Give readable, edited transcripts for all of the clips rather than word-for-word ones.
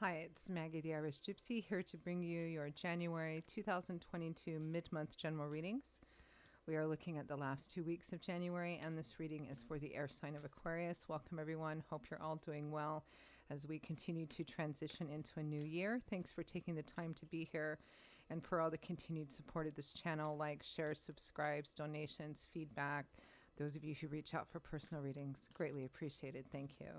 Hi, it's Maggie the Irish Gypsy here to bring you your January 2022 mid-month general readings. We are looking at the last 2 weeks of January, and this reading is for the air sign of Aquarius. Welcome, everyone. Hope you're all doing well as we continue to transition into a new year. Thanks for taking the time to be here and for all the continued support of this channel, like, shares, subscribes, donations, feedback. Those of you who reach out for personal readings, greatly appreciated. Thank you.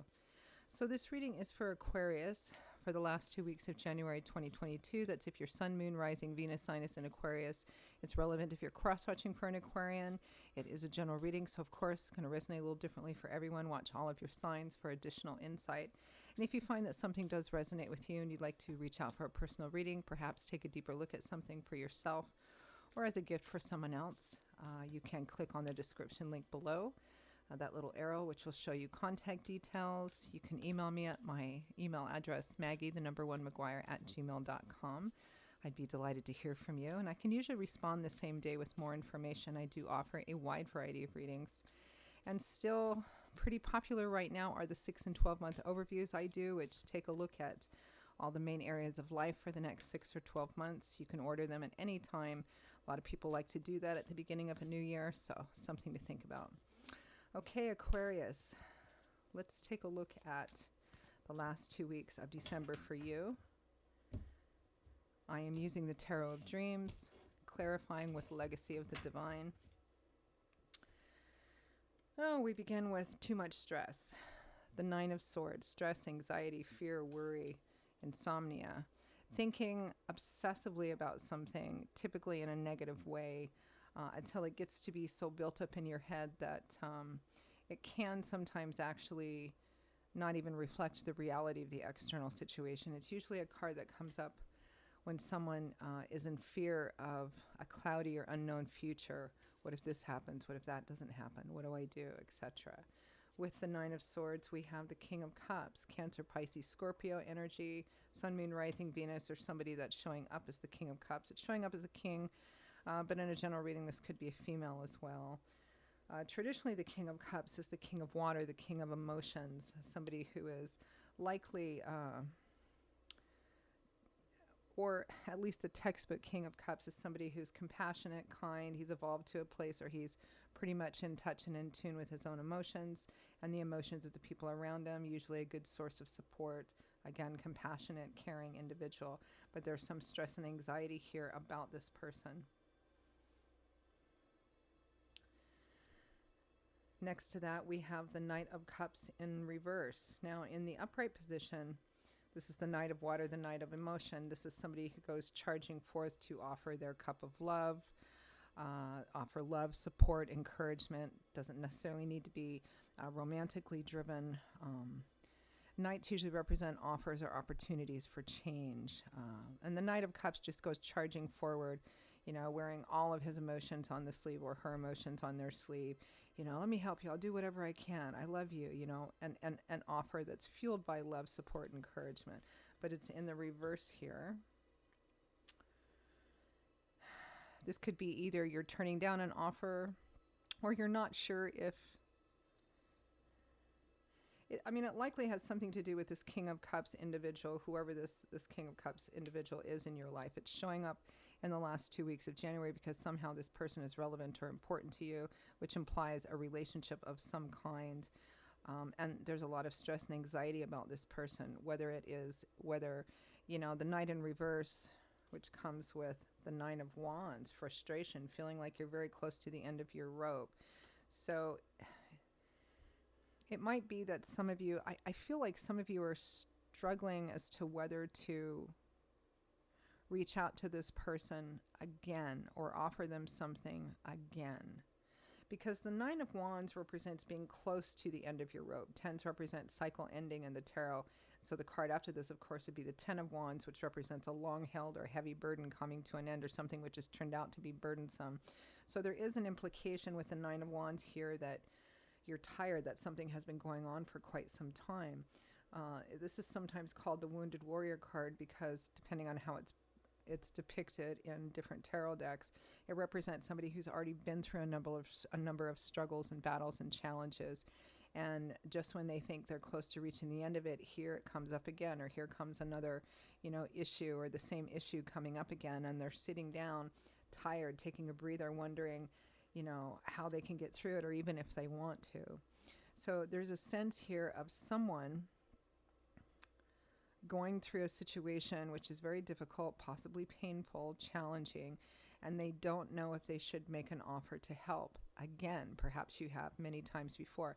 So this reading is for Aquarius for the last 2 weeks of January 2022. That's if your Sun, Moon, Rising, Venus sign is in Aquarius. It's relevant if you're cross-watching for an Aquarian. It is a general reading, so of course, going to resonate a little differently for everyone. Watch all of your signs for additional insight. And if you find that something does resonate with you and you'd like to reach out for a personal reading, perhaps take a deeper look at something for yourself or as a gift for someone else, you can click on the description link below. That little arrow, which will show you contact details. You can email me at my email address, maggie1mcguire@gmail.com. I'd be delighted to hear from you, and I can usually respond the same day with more information. I do offer a wide variety of readings, and still pretty popular right now are the 6 and 12-month overviews I do, which take a look at all the main areas of life for the next 6 or 12 months. You can order them at any time. A lot of people like to do that at the beginning of a new year, so something to think about. Okay, Aquarius, let's take a look at the last 2 weeks of December for you. I am using the Tarot of Dreams, clarifying with Legacy of the Divine. Oh, we begin with too much stress. The Nine of Swords, stress, anxiety, fear, worry, insomnia. Thinking obsessively about something, typically in a negative way, until it gets to be so built up in your head that it can sometimes actually not even reflect the reality of the external situation. It's usually a card that comes up when someone is in fear of a cloudy or unknown future. What if this happens? What if that doesn't happen? What do I do? Etc. With the Nine of Swords, we have the King of Cups, Cancer, Pisces, Scorpio energy, Sun, Moon, Rising, Venus, or somebody that's showing up as the King of Cups. It's showing up as a king. But in a general reading, this could be a female as well. Traditionally, the King of Cups is the King of Water, the King of Emotions, somebody who is likely, or at least the textbook King of Cups is somebody who's compassionate, kind. He's evolved to a place where he's pretty much in touch and in tune with his own emotions and the emotions of the people around him, usually a good source of support. Again, compassionate, caring individual. But there's some stress and anxiety here about this person. Next to that, we have the Knight of Cups in reverse. Now, in the upright position, this is the Knight of Water, the Knight of Emotion. This is somebody who goes charging forth to offer their cup of love, offer love, support, encouragement. Doesn't necessarily need to be romantically driven. Knights usually represent offers or opportunities for change. And the Knight of Cups just goes charging forward, wearing all of his emotions on the sleeve or her emotions on their sleeve. Let me help you. I'll do whatever I can. I love you, and an offer that's fueled by love, support, and encouragement. But it's in the reverse here. This could be either you're turning down an offer or you're not sure if it likely has something to do with this King of Cups individual, whoever this King of Cups individual is in your life. It's showing up in the last 2 weeks of January because somehow this person is relevant or important to you, which implies a relationship of some kind. And there's a lot of stress and anxiety about this person, whether the Knight in reverse, which comes with the Nine of Wands, frustration, feeling like you're very close to the end of your rope. So it might be that some of you, I feel like some of you are struggling as to whether to reach out to this person again or offer them something again. Because the Nine of Wands represents being close to the end of your rope. Tens represent cycle ending in the tarot. So the card after this, of course, would be the Ten of Wands, which represents a long-held or heavy burden coming to an end or something which has turned out to be burdensome. So there is an implication with the Nine of Wands here that you're tired, that something has been going on for quite some time. This is sometimes called the Wounded Warrior card because depending on how it's depicted in different tarot decks, it represents somebody who's already been through a number of struggles and battles and challenges. And just when they think they're close to reaching the end of it, here it comes up again, or here comes another, issue, or the same issue coming up again. And they're sitting down, tired, taking a breather, wondering, how they can get through it, or even if they want to. So there's a sense here of someone going through a situation which is very difficult, possibly painful, challenging, and they don't know if they should make an offer to help. Again, perhaps you have many times before.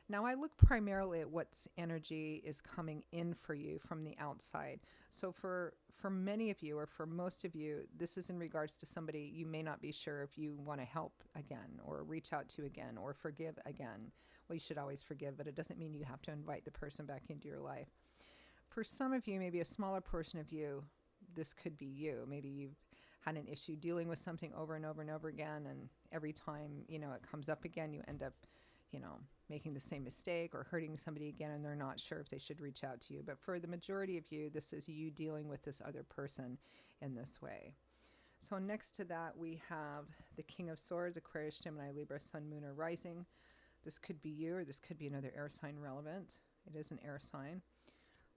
Now, I look primarily at what's energy is coming in for you from the outside. So for many of you, or for most of you, this is in regards to somebody you may not be sure if you want to help again, or reach out to again, or forgive again. Well, you should always forgive, but it doesn't mean you have to invite the person back into your life. For some of you, maybe a smaller portion of you, this could be you. Maybe you've had an issue dealing with something over and over and over again, and every time, it comes up again, you end up, making the same mistake or hurting somebody again, and they're not sure if they should reach out to you. But for the majority of you, this is you dealing with this other person in this way. So next to that, we have the King of Swords, Aquarius, Gemini, Libra, Sun, Moon, or Rising. This could be you, or this could be another air sign relevant. It is an air sign.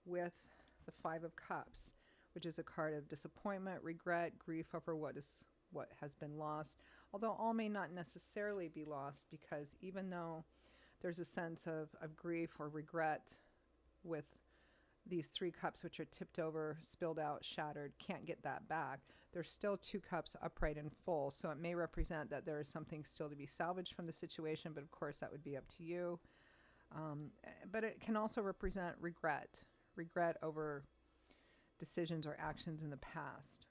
With the Five of Cups, which is a card of disappointment, regret, grief over what has been lost. Although all may not necessarily be lost, because even though there's a sense of grief or regret with these three cups, which are tipped over, spilled out, shattered, can't get that back, there's still two cups upright and full. So it may represent that there is something still to be salvaged from the situation, but of course that would be up to you. But it can also represent regret over decisions or actions in the past.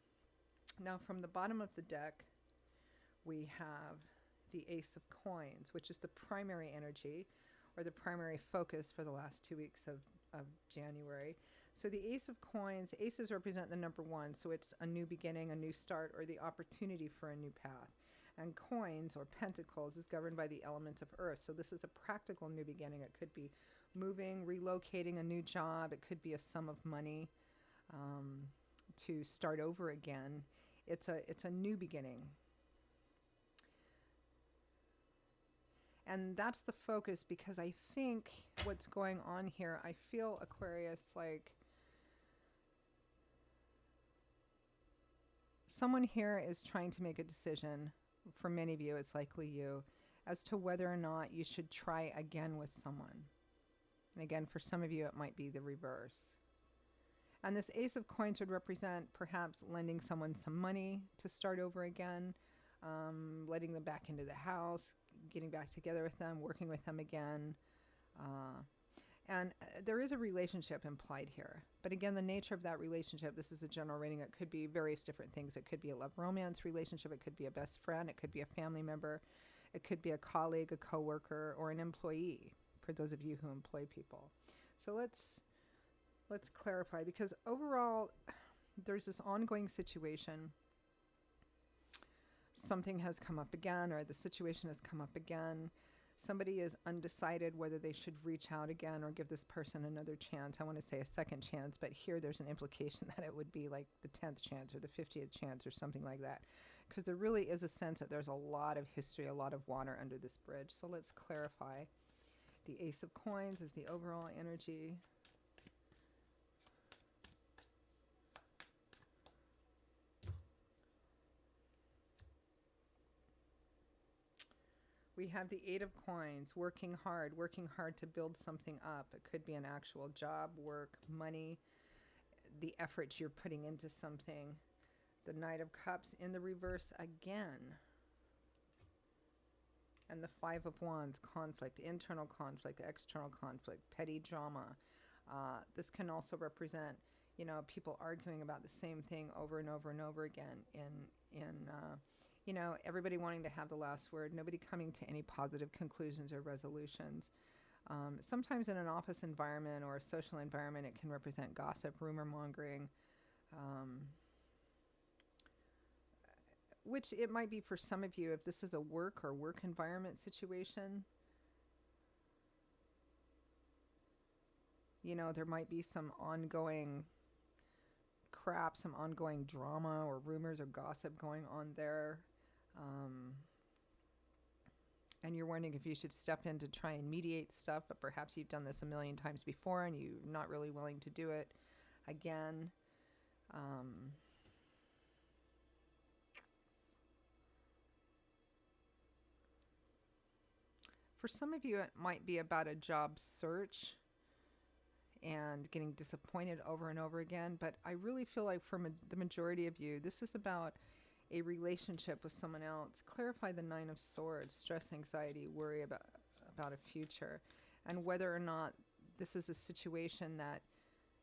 Now, from the bottom of the deck, we have the Ace of Coins, which is the primary energy, or the primary focus for the last 2 weeks of January. So the Ace of Coins, aces represent the number one, so it's a new beginning, a new start, or the opportunity for a new path. And coins, or pentacles, is governed by the element of earth. So this is a practical new beginning. It could be moving, relocating, a new job. It could be a sum of money to start over again. It's a new beginning. And that's the focus, because I think what's going on here, I feel, Aquarius, like someone here is trying to make a decision. For many of you, it's likely you, as to whether or not you should try again with someone. And again, for some of you, it might be the reverse. And this Ace of Coins would represent perhaps lending someone some money to start over again, letting them back into the house, getting back together with them, working with them again. And there is a relationship implied here. But again, the nature of that relationship, this is a general reading. It could be various different things. It could be a love romance relationship. It could be a best friend. It could be a family member. It could be a colleague, a coworker, or an employee, for those of you who employ people. So let's clarify, because overall, there's this ongoing situation. Something has come up again, or the situation has come up again. Somebody is undecided whether they should reach out again or give this person another chance. I want to say a second chance, but here there's an implication that it would be like the 10th chance or the 50th chance or something like that. Because there really is a sense that there's a lot of history, a lot of water under this bridge. So let's clarify. The Ace of Coins is the overall energy. We have the Eight of Coins, working hard to build something up. It could be an actual job, work, money, the effort you're putting into something. The Knight of Cups in the reverse again. And the Five of Wands, conflict, internal conflict, external conflict, petty drama. This can also represent, people arguing about the same thing over and over and over again everybody wanting to have the last word, nobody coming to any positive conclusions or resolutions. Sometimes in an office environment or a social environment, it can represent gossip, rumor mongering, which it might be for some of you if this is a work environment situation. There might be some ongoing crap, some ongoing drama or rumors or gossip going on there. and you're wondering if you should step in to try and mediate stuff, but perhaps you've done this a million times before and you're not really willing to do it again. For some of you, it might be about a job search and getting disappointed over and over again, but I really feel like for the majority of you, this is about a relationship with someone else. Clarify the Nine of Swords, stress, anxiety, worry about a future, and whether or not this is a situation that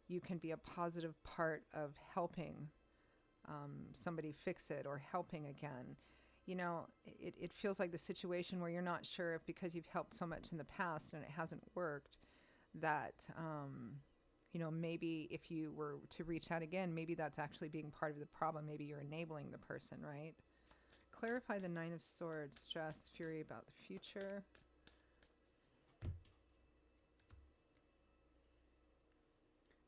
you can be a positive part of helping somebody fix it or helping again. You know, it feels like the situation where you're not sure if because you've helped so much in the past and it hasn't worked, that, you know, maybe if you were to reach out again, maybe that's actually being part of the problem. Maybe you're enabling the person, right? Clarify the Nine of Swords, stress, fury about the future.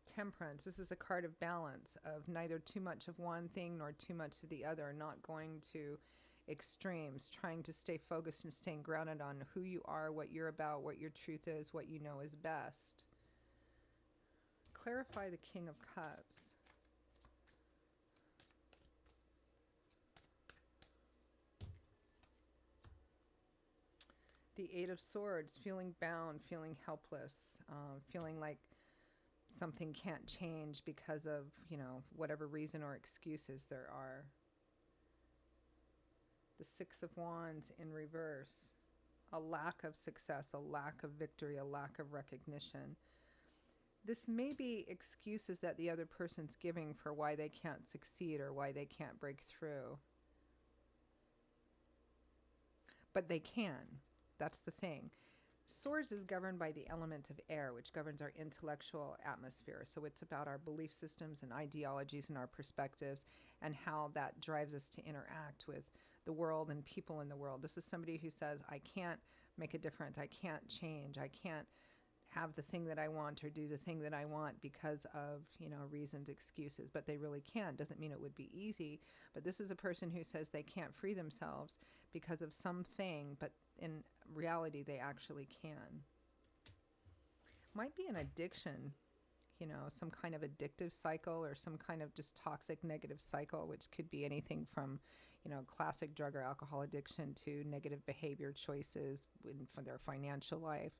Temperance. This is a card of balance, of neither too much of one thing nor too much of the other, not going to extremes, trying to stay focused and staying grounded on who you are, what you're about, what your truth is, what you know is best. Clarify the King of Cups. The Eight of Swords, feeling bound, feeling helpless, feeling like something can't change because of, you know, whatever reason or excuses there are. The Six of Wands in reverse, a lack of success, a lack of victory, a lack of recognition. This may be excuses that the other person's giving for why they can't succeed or why they can't break through. But they can. That's the thing. Swords is governed by the element of air, which governs our intellectual atmosphere. So it's about our belief systems and ideologies and our perspectives and how that drives us to interact with the world and people in the world. This is somebody who says, I can't make a difference. I can't change. I can't have the thing that I want or do the thing that I want because of, you know, reasons, excuses, but they really can. Doesn't mean it would be easy, but this is a person who says they can't free themselves because of something, but in reality, they actually can. Might be an addiction, you know, some kind of addictive cycle or some kind of just toxic negative cycle, which could be anything from, you know, classic drug or alcohol addiction to negative behavior choices for their financial life.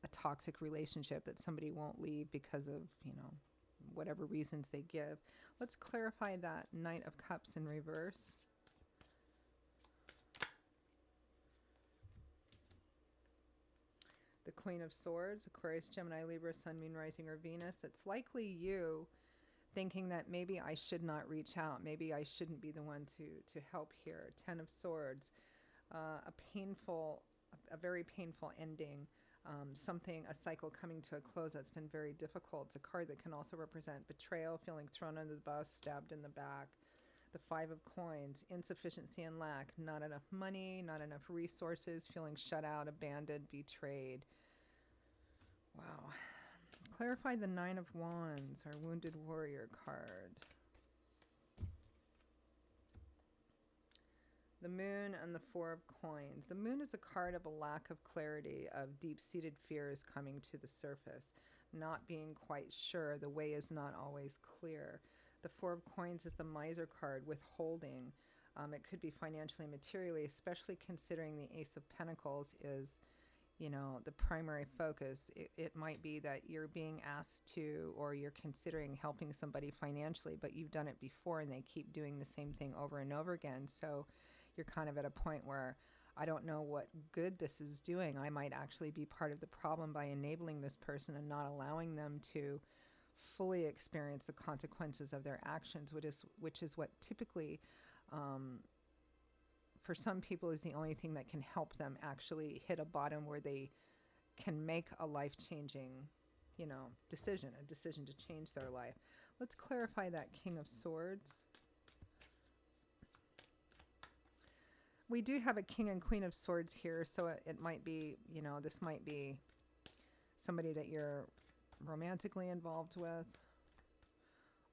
A toxic relationship that somebody won't leave because of, you know, whatever reasons they give. Let's clarify that Knight of Cups in reverse. The Queen of Swords, Aquarius, Gemini, Libra, Sun, Moon, Rising, or Venus. It's likely you thinking that maybe I should not reach out. Maybe I shouldn't be the one to help here. Ten of Swords, a very painful ending. A cycle coming to a close that's been very difficult. It's a card that can also represent betrayal, feeling thrown under the bus, stabbed in the back. The Five of Coins, insufficiency and lack, not enough money, not enough resources, feeling shut out, abandoned, betrayed. Wow. Clarify the Nine of Wands, our Wounded Warrior card. The Moon and the Four of Coins. The Moon is a card of a lack of clarity, of deep-seated fears coming to the surface, not being quite sure. The way is not always clear. The Four of Coins is the Miser card, withholding. It could be financially, materially, especially considering the Ace of Pentacles is, you know, the primary focus. It might be that you're being asked to, or you're considering helping somebody financially, but you've done it before and they keep doing the same thing over and over again. So you're kind of at a point where I don't know what good this is doing. I might actually be part of the problem by enabling this person and not allowing them to fully experience the consequences of their actions, which is what typically, for some people, is the only thing that can help them actually hit a bottom where they can make a life-changing, you know, a decision to change their life. Let's clarify that King of Swords. We do have a King and Queen of Swords here, so it might be, you know, this might be somebody that you're romantically involved with,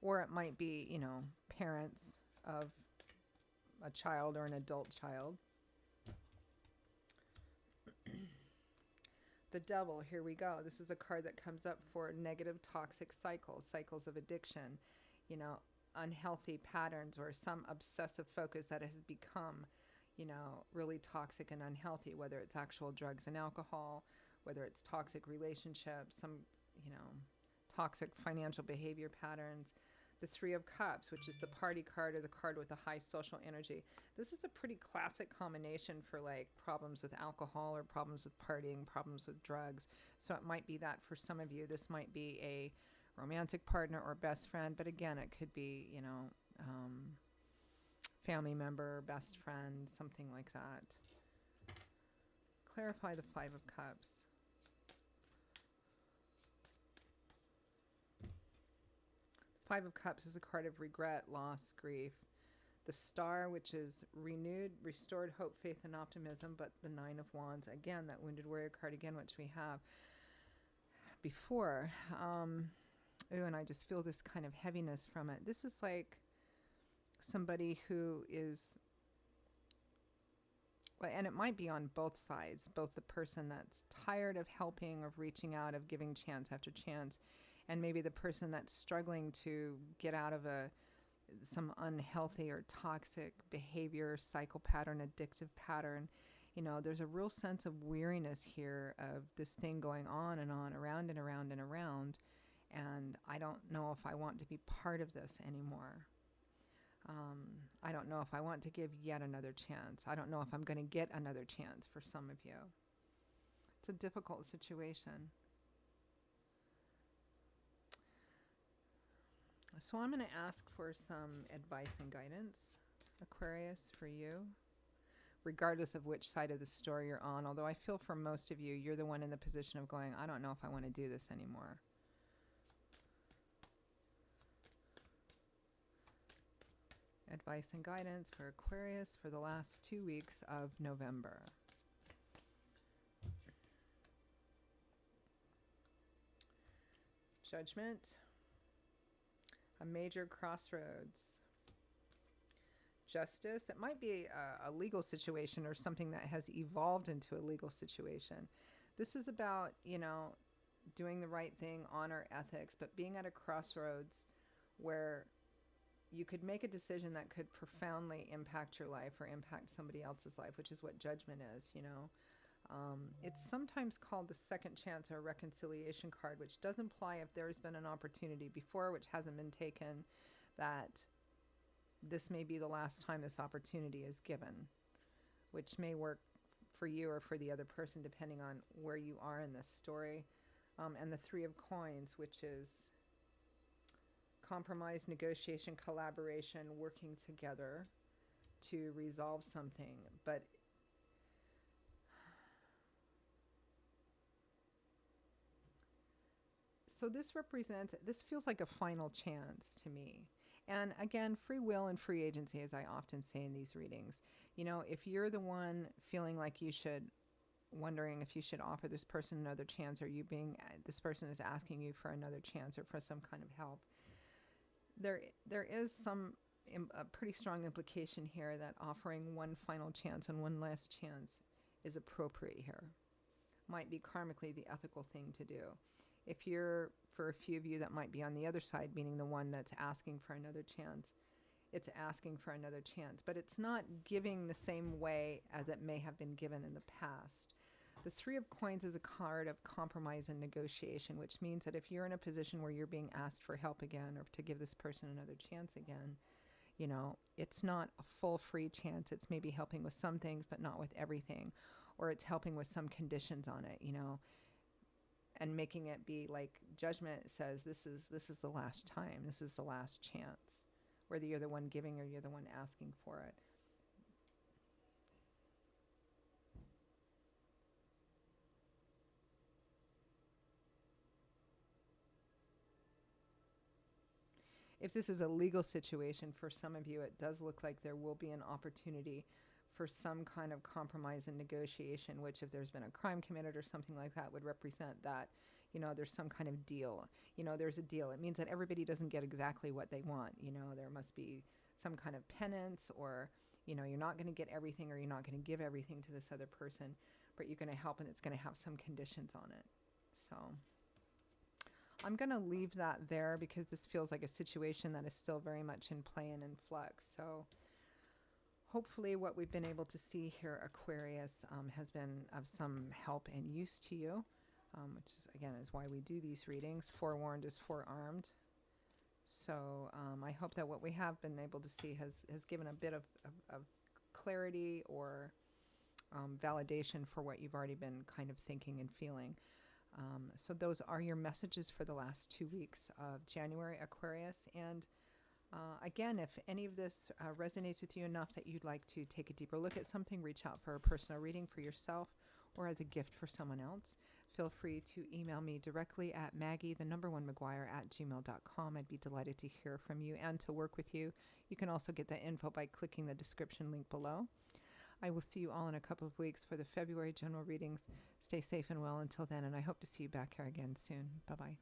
or it might be, you know, parents of a child or an adult child. The Devil, here we go. This is a card that comes up for negative toxic cycles of addiction, unhealthy patterns or some obsessive focus that has become, really toxic and unhealthy, whether it's actual drugs and alcohol, whether it's toxic relationships, some, toxic financial behavior patterns. The Three of Cups, which is the party card or the card with the high social energy. This is a pretty classic combination for like problems with alcohol or problems with partying, problems with drugs. So it might be that for some of you, this might be a romantic partner or best friend. But again, it could be, family member, best friend, something like that. Clarify the Five of Cups. Five of Cups is a card of regret, loss, grief. The Star, which is renewed, restored hope, faith, and optimism. But the Nine of Wands, again, that Wounded Warrior card again, which we have before. And I just feel this kind of heaviness from it. This is like somebody who is, and it might be on both sides, both the person that's tired of helping, of reaching out, of giving chance after chance, and maybe the person that's struggling to get out of some unhealthy or toxic behavior, cycle pattern, addictive pattern. There's a real sense of weariness here of this thing going on and on, around and around and around, and I don't know if I want to be part of this anymore. I don't know if I want to give yet another chance. I don't know if I'm going to get another chance for some of you. It's a difficult situation. So I'm going to ask for some advice and guidance, Aquarius, for you, regardless of which side of the story you're on. Although I feel for most of you, you're the one in the position of going, I don't know if I want to do this anymore. Advice and guidance for Aquarius for the last 2 weeks of November. Judgment. A major crossroads. Justice. It might be a legal situation or something that has evolved into a legal situation. This is about, doing the right thing, honor, ethics, but being at a crossroads where you could make a decision that could profoundly impact your life or impact somebody else's life, which is what judgment is, It's sometimes called the second chance or reconciliation card, which does imply if there's been an opportunity before which hasn't been taken, that this may be the last time this opportunity is given, which may work for you or for the other person depending on where you are in this story. And the Three of Coins, which is compromise, negotiation, collaboration, working together to resolve something. But so this feels like a final chance to me. And again, free will and free agency, as I often say in these readings. If you're the one feeling like wondering if you should offer this person another chance, or this person is asking you for another chance or for some kind of help, there is a pretty strong implication here that offering one final chance and one last chance is appropriate here. Might be karmically the ethical thing to do. If you're, for a few of you that might be on the other side, meaning the one that's asking for another chance, it's asking for another chance, but it's not giving the same way as it may have been given in the past. The Three of Coins is a card of compromise and negotiation, which means that if you're in a position where you're being asked for help again or to give this person another chance again, it's not a full free chance. It's maybe helping with some things, but not with everything, or it's helping with some conditions on it, and making it be like judgment says, this is the last time, this is the last chance, whether you're the one giving or you're the one asking for it. If this is a legal situation, for some of you, it does look like there will be an opportunity for some kind of compromise and negotiation, which if there's been a crime committed or something like that would represent that, there's some kind of deal. There's a deal. It means that everybody doesn't get exactly what they want. There must be some kind of penance, or, you're not going to get everything, or you're not going to give everything to this other person. but you're going to help, and it's going to have some conditions on it. So I'm going to leave that there because this feels like a situation that is still very much in play and in flux. So hopefully what we've been able to see here, Aquarius, has been of some help and use to you, which is, again, is why we do these readings. Forewarned is forearmed. So I hope that what we have been able to see has given a bit of clarity or validation for what you've already been kind of thinking and feeling. So those are your messages for the last 2 weeks of January, Aquarius. And again, if any of this resonates with you enough that you'd like to take a deeper look at something, reach out for a personal reading for yourself or as a gift for someone else, feel free to email me directly at Maggie1McGuire@gmail.com. I'd be delighted to hear from you and to work with you. You can also get that info by clicking the description link below. I will see you all in a couple of weeks for the February general readings. Stay safe and well until then, and I hope to see you back here again soon. Bye-bye.